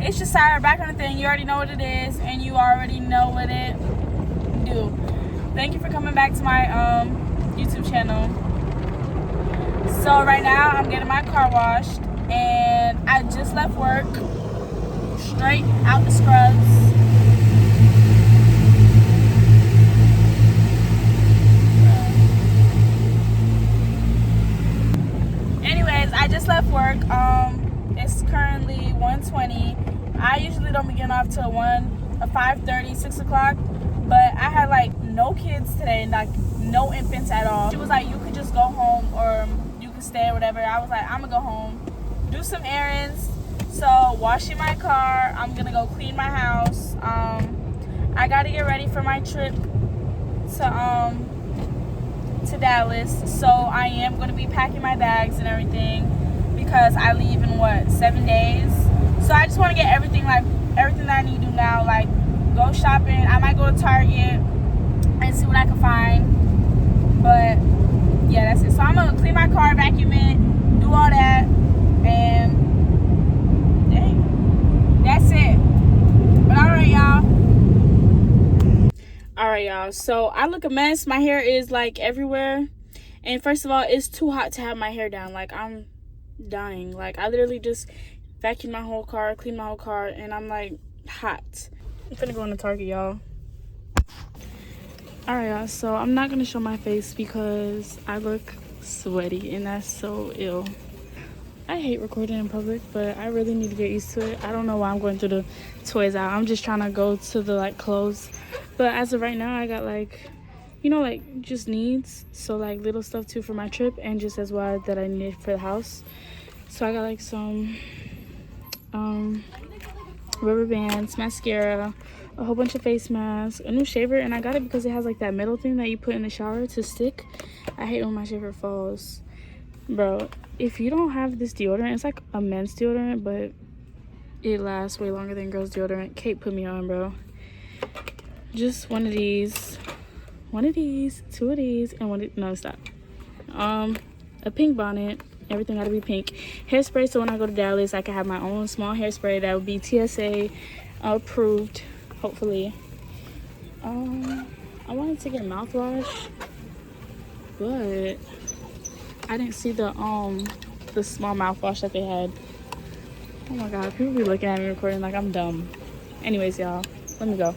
It's just Sarah back on the thing. You already know what it is, and you already know what it do. Thank you for coming back to my YouTube channel. So right now I'm getting my car washed, and I just left work, straight out the scrubs. Anyways, I just left work. It's currently 1:20. I usually don't be getting off till 5:30, 6 o'clock. But I had like no kids today, like no infants at all. She was like, you could just go home or you could stay or whatever. I was like, I'm gonna go home, do some errands. So washing my car, I'm gonna go clean my house. I gotta get ready for my trip to Dallas. So I am gonna be packing my bags and everything because I leave in 7 days. So I just wanna get everything that I need to do now, like go shopping. I might go to Target and see what I can find. But yeah, that's it. So I'm gonna clean my car, vacuum it, do all that, and dang, that's it. But alright y'all, so I look a mess. My hair is like everywhere, and first of all, it's too hot to have my hair down. Like I'm dying. Like I literally just vacuumed my whole car, cleaned my whole car, and I'm like hot. I'm finna go into Target, y'all. Alright y'all, so I'm not gonna show my face because I look sweaty, and that's so ill. I hate recording in public, but I really need to get used to it. I don't know why I'm going through the toys out. I'm just trying to go to the like clothes. But as of right now, I got like, you know, like just needs. So like little stuff too for my trip, and just as well that I need for the house. So I got like some rubber bands, mascara, a whole bunch of face masks, a new shaver, and I got it because it has like that metal thing that you put in the shower to stick. I hate when my shaver falls. Bro, if you don't have this deodorant, it's like a men's deodorant, but it lasts way longer than girls deodorant. Kate put me on, bro. Just one of these, two of these, and no, stop. A pink bonnet. Everything gotta be pink. Hairspray, so when I go to Dallas, I can have my own small hairspray that would be TSA approved, hopefully. I wanted to get mouthwash, but I didn't see the small mouthwash that they had. Oh my god, people be looking at me recording like I'm dumb. Anyways, y'all, let me go.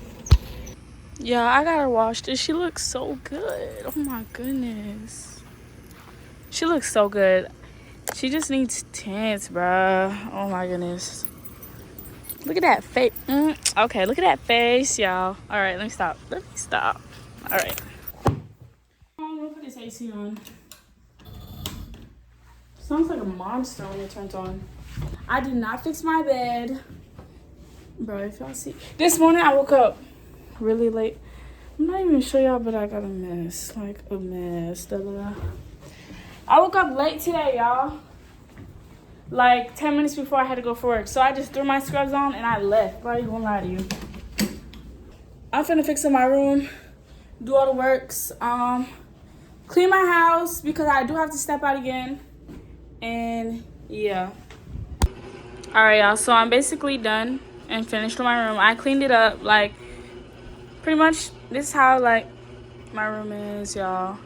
Yeah, I got her washed, and she looks so good. Oh my goodness, she looks so good. She just needs tints, bruh. Oh my goodness. Look at that face. Okay, look at that face, y'all. All right, let me stop. All right. I'm gonna put this AC on. Sounds like a monster when it turns on. I did not fix my bed. Bro, if y'all see. This morning I woke up really late. I'm not even sure y'all, but I got a mess. Like a mess. I woke up late today, y'all. Like 10 minutes before I had to go for work. So I just threw my scrubs on and I left. Bro, I ain't gonna lie to you. I'm finna fix up my room, do all the works, clean my house because I do have to step out again. And yeah. Alright y'all, so I'm basically done and finished with my room. I cleaned it up, like pretty much this is how like my room is, y'all.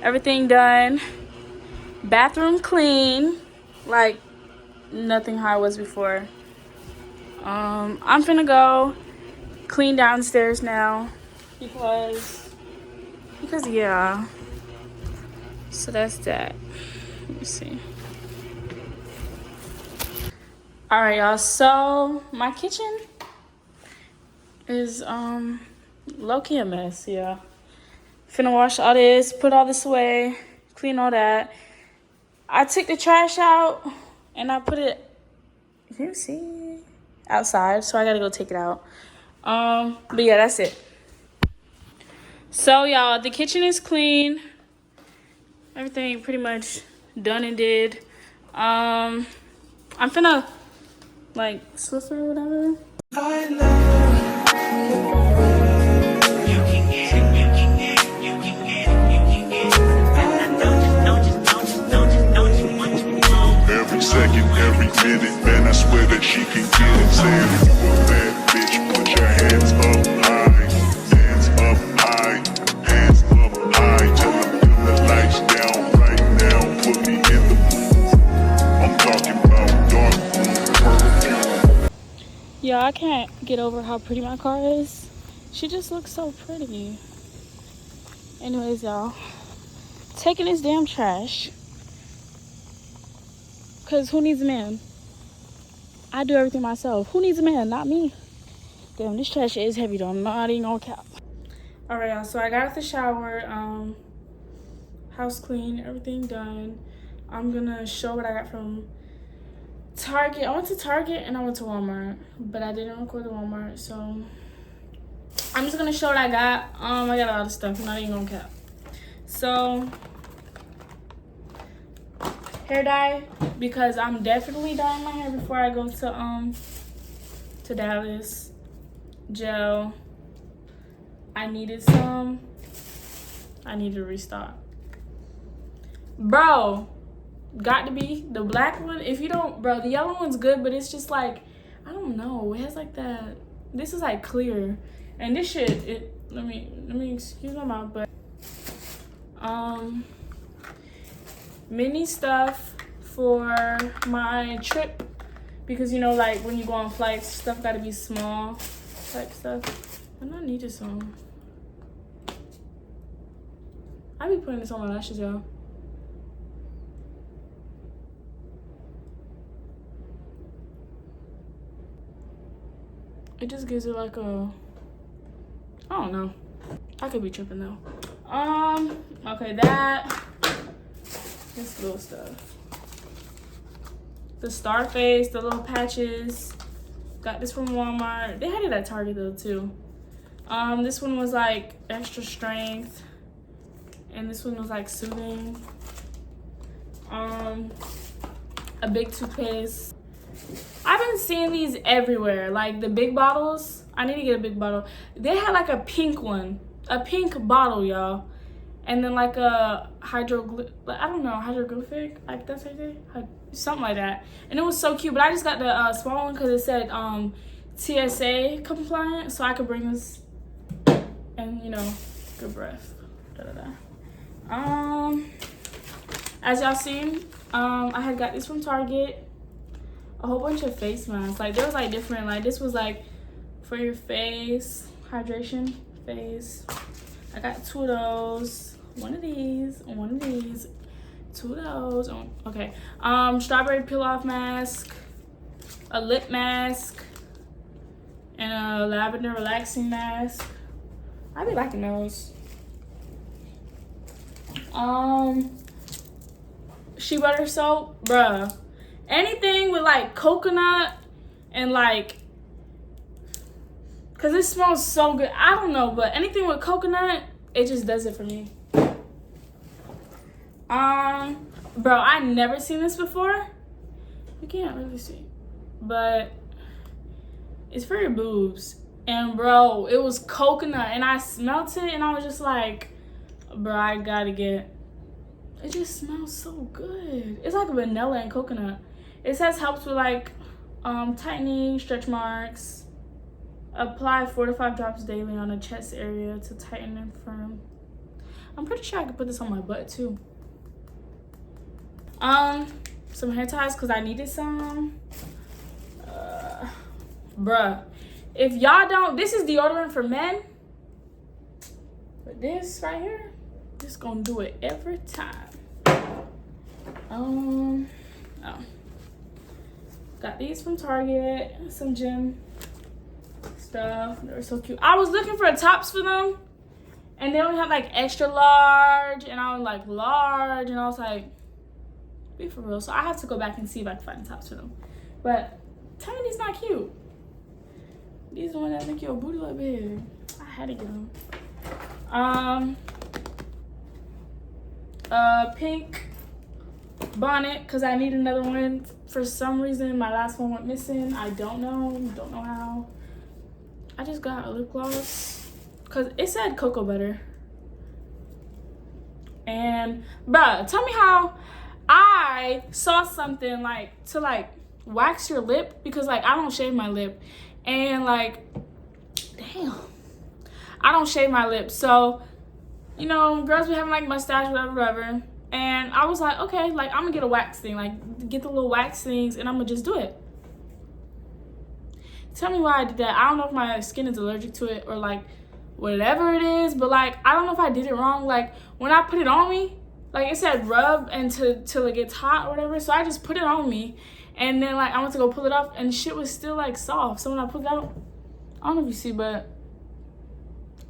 Everything done. Bathroom clean, like nothing how it was before. I'm finna go clean downstairs now because yeah. So that's that. Let me see. All right, y'all, so my kitchen is low-key a mess. Yeah, finna wash all this, put all this away, clean all that. I took the trash out and I put it, can you see, outside, so I gotta go take it out. But yeah, that's it. So y'all, the kitchen is clean, everything pretty much done and did. I'm finna like Swiffer or whatever. I love every second. every minute, man, I swear that she can get it. Saying if you a bad bitch, put your hands up high. Hands up high, hands up high. Tell them dim the lights down right now. Put me in the booth. I'm talking about dark room perfume. Yeah, I can't get over how pretty my car is. She just looks so pretty. Anyways, y'all, taking this damn trash. Cause who needs a man? I do everything myself. Who needs a man? Not me. Damn, this trash is heavy though. I'm not even gonna cap. Alright, y'all, so I got out the shower, house clean, everything done. I'm gonna show what I got from Target. I went to Target and I went to Walmart, but I didn't record the Walmart, so I'm just gonna show what I got. I got a lot of stuff. I'm not even gonna cap. So, hair dye, because I'm definitely dyeing my hair before I go to Dallas. Gel. I needed some. I need to restock. Bro, got to be the black one. If you don't, bro, the yellow one's good, but it's just like, I don't know. It has like that. This is like clear, and this shit. Let me excuse my mouth, but mini stuff for my trip, because you know, like when you go on flights, stuff got to be small type stuff. And I needed some. I be putting this on my lashes, y'all. It just gives it like a, I don't know. I could be tripping though. Okay, that. This little stuff. The star face, the little patches. Got this from Walmart. They had it at Target though too. This one was like extra strength. And this one was like soothing. A big toothpaste. I've been seeing these everywhere, like the big bottles. I need to get a big bottle. They had like a pink one, a pink bottle, y'all, and then like a hydroglyphic, like that's how you say, something like that. And it was so cute. But I just got the small one because it said TSA compliant, so I could bring this and you know, good breath. As y'all seen, I had got this from Target. A whole bunch of face masks. Like there was like different, like this was like for your face, hydration face. I got 2 of those, one of these, one of these, 2 of those. Okay. Strawberry peel off mask, a lip mask, and a lavender relaxing mask. I be liking those. Shea butter soap, bruh. Anything with like coconut and like, cause it smells so good. I don't know, but anything with coconut, it just does it for me. Bro, I never seen this before. You can't really see, but it's for your boobs. And bro, it was coconut, and I smelt it, and I was just like, bro, I gotta get. It just smells so good. It's like vanilla and coconut. It says helps with like tightening, stretch marks. Apply 4 to 5 drops daily on the chest area to tighten and firm. I'm pretty sure I could put this on my butt too. Some hair ties because I needed some. Bruh, if y'all don't, this is deodorant for men. But this right here, this gonna do it every time. Got these from Target, some gym stuff. They were so cute. I was looking for tops for them, and they only had like extra large, and I was like large, and I was like, be for real. So I have to go back and see if I can find tops for them. But tell me these not cute. These are the ones that make your booty look big. I had to get them. Pink bonnet because I need another one. For some reason my last one went missing. I don't know how. I just got a lip gloss because it said cocoa butter. And bruh, tell me how I saw something like to like wax your lip because like I don't shave my lip, and like damn, I don't shave my lip. So you know, girls be having like mustache, whatever. And I was like, okay, like I'm gonna get a wax thing, like get the little wax things, and I'm gonna just do it. Tell me why I did that. I don't know if my skin is allergic to it or like whatever it is, but like I don't know if I did it wrong. Like when I put it on me, like it said rub till it gets hot or whatever. So I just put it on me, and then like I went to go pull it off, and shit was still like soft. So when I pulled it out, I don't know if you see, but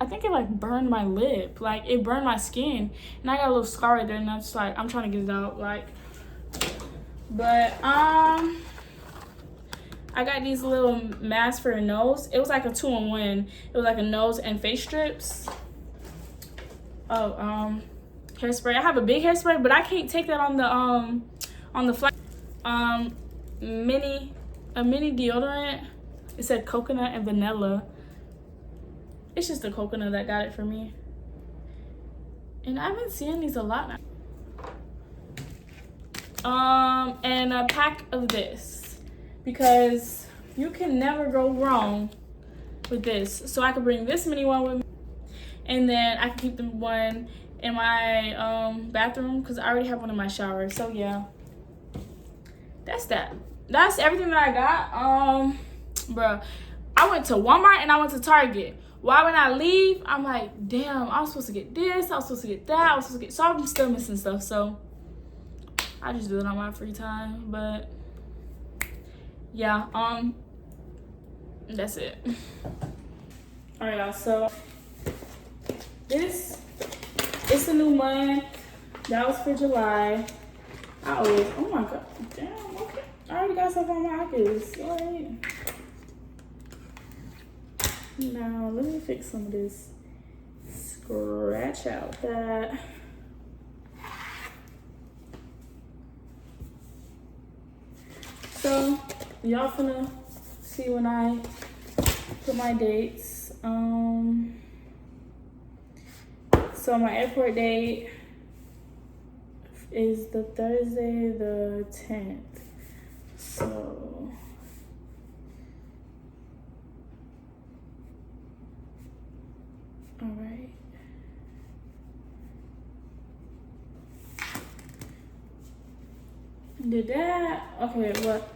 I think it like burned my lip. Like it burned my skin, and I got a little scar right there, and I'm just like I'm trying to get it out. Like, but I got these little masks for your nose. It was like a 2-in-1. It was like a nose and face strips. Oh, hairspray. I have a big hairspray, but I can't take that on the flight. Mini deodorant. It said coconut and vanilla. It's just the coconut that got it for me. And I've been seeing these a lot now. And a pack of this. Because you can never go wrong with this. So I could bring this mini one with me, and then I can keep the one in my bathroom because I already have one in my shower. So yeah, that's that. That's everything that I got. Bro, I went to Walmart and I went to Target. Why when I leave, I'm like, damn, I was supposed to get this, I was supposed to get that, I was supposed to get, so I'm still missing stuff. So I just do it on my free time, but yeah, that's it. All right, y'all, so this is the new month. That was for July. I always, oh my God, damn, okay. I already got stuff on my eyes, all right. Now, let me fix some of this. Scratch out that. So, y'all finna see when I put my dates. So my airport date is the Thursday the 10th. So all right. Did that. Okay, what?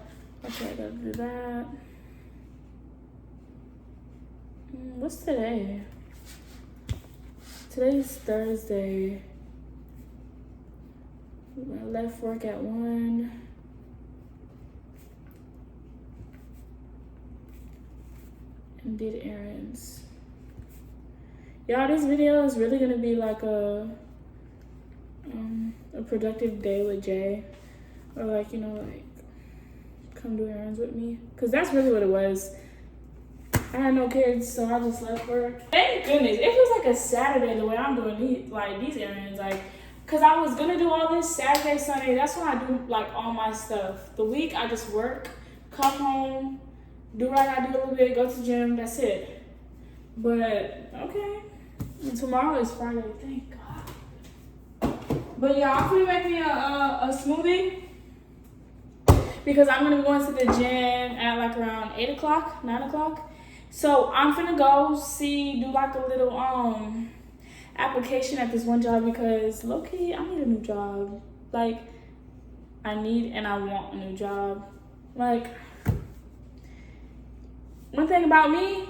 Okay, I gotta do that. What's today? Today's Thursday. I left work at 1. And did errands. Y'all, this video is really gonna be like a productive day with Jay. Or like, you know, like come do errands with me. Cause that's really what it was. I had no kids, so I just left work. Thank goodness. It feels like a Saturday the way I'm doing these errands. Like, cause I was gonna do all this Saturday, Sunday. That's when I do like all my stuff. The week I just work, come home, do what I gotta do a little bit, go to the gym, that's it. But okay. And tomorrow is Friday, thank God. But yeah, I'm gonna make me a smoothie. Because I'm gonna be going to the gym at like around 8 o'clock, 9 o'clock. So I'm finna go do like a little application at this one job because low-key, I need a new job. Like, I need and I want a new job. Like, one thing about me,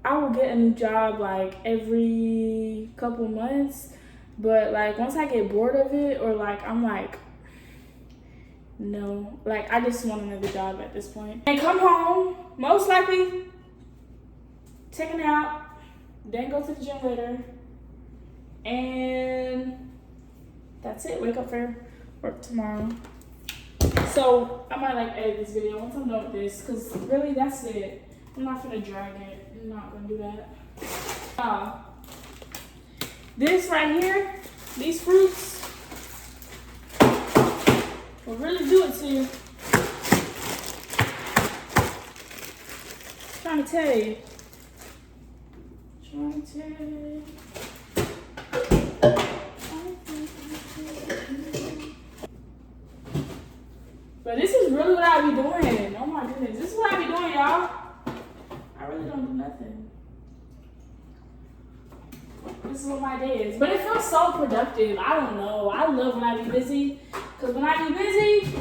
I will get a new job like every couple months. But like, once I get bored of it or like, I'm like, no, like I just want another job at this point. And come home, most likely take a nap, then go to the gym later. And that's it, wake up for work tomorrow. So I might like edit this video once I'm done with this, cause really that's it. I'm not gonna drag it, I'm not gonna do that. This right here, these fruits, will really do it to you. Trying to tell you. Trying to tell you. really what I be doing. Oh my goodness. This is what I be doing, y'all. I really don't do nothing. This is what my day is. But it feels so productive. I don't know. I love when I be busy. Because when I be busy,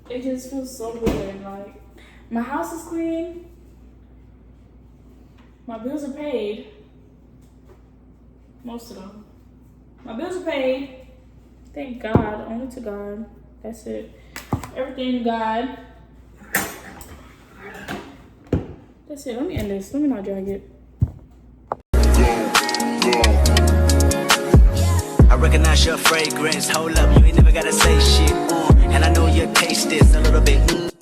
it just feels so good. Like, my house is clean. My bills are paid. Most of them. My bills are paid. Thank God. Only to God. That's it. Everything to God. That's it. Let me end this. Let me not drag it. I recognize your fragrance. Hold up, you ain't never gotta say shit. And I know your taste is a little bit.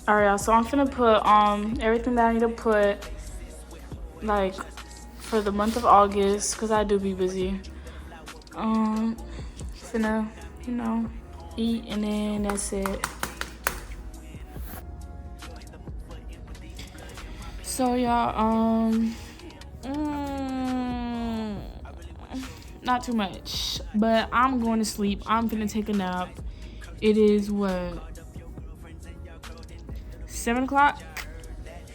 Alright, y'all. So I'm finna put everything that I need to put, like, for the month of August, because I do be busy. Finna, you know, eat, and then that's it. So y'all, not too much, but I'm going to sleep. I'm gonna take a nap. It is what, 7 o'clock?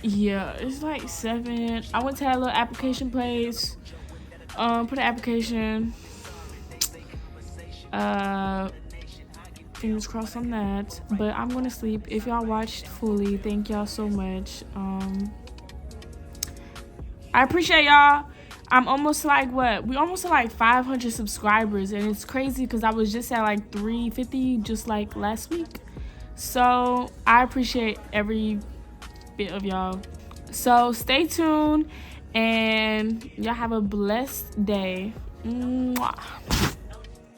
Yeah, it's like 7. I went to that little application place, put an application, fingers crossed on that, but I'm gonna sleep. If y'all watched fully, thank y'all so much. I appreciate y'all. I'm almost like we almost at like 500 subscribers, and it's crazy because I was just at like 350 just like last week. So I appreciate every bit of y'all. So stay tuned, and y'all have a blessed day. Mwah.